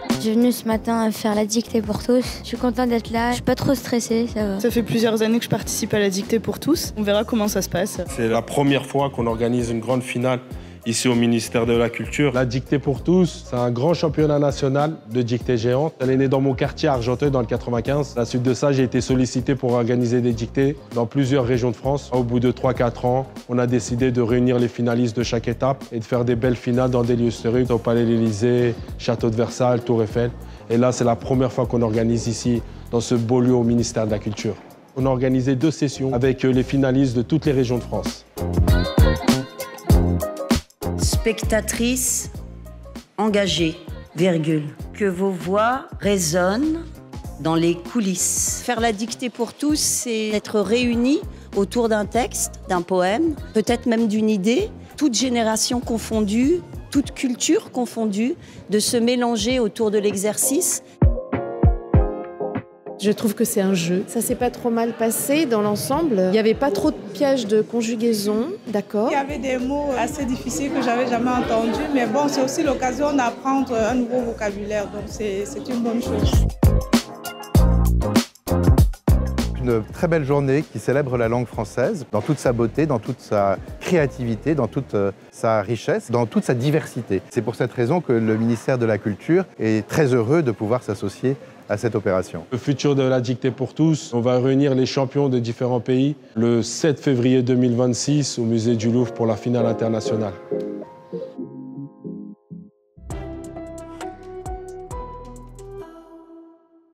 Je suis venue ce matin faire la dictée pour tous. Je suis contente d'être là, je suis pas trop stressée, ça va. Ça fait plusieurs années que je participe à la dictée pour tous. On verra comment ça se passe. C'est la première fois qu'on organise une grande finale ici au ministère de la Culture. La dictée pour tous, c'est un grand championnat national de dictée géante. Elle est née dans mon quartier à Argenteuil dans le 95. À la suite de ça, j'ai été sollicité pour organiser des dictées dans plusieurs régions de France. Au bout de 3-4 ans, on a décidé de réunir les finalistes de chaque étape et de faire des belles finales dans des lieux historiques, au Palais de l'Élysée, Château de Versailles, Tour Eiffel. Et là, c'est la première fois qu'on organise ici, dans ce beau lieu au ministère de la Culture. On a organisé 2 sessions avec les finalistes de toutes les régions de France. Spectatrice engagée, virgule. Que vos voix résonnent dans les coulisses. Faire la dictée pour tous, c'est être réunis autour d'un texte, d'un poème, peut-être même d'une idée, toute génération confondue, toute culture confondue, de se mélanger autour de l'exercice. Je trouve que c'est un jeu. Ça s'est pas trop mal passé dans l'ensemble. Il n'y avait pas trop de pièges de conjugaison, d'accord. Il y avait des mots assez difficiles que j'avais jamais entendus, mais bon, c'est aussi l'occasion d'apprendre un nouveau vocabulaire, donc c'est une bonne chose. Une très belle journée qui célèbre la langue française dans toute sa beauté, dans toute sa créativité, dans toute sa richesse, dans toute sa diversité. C'est pour cette raison que le ministère de la Culture est très heureux de pouvoir s'associer à cette opération. Le futur de la dictée pour tous, on va réunir les champions de différents pays le 7 février 2026 au musée du Louvre pour la finale internationale.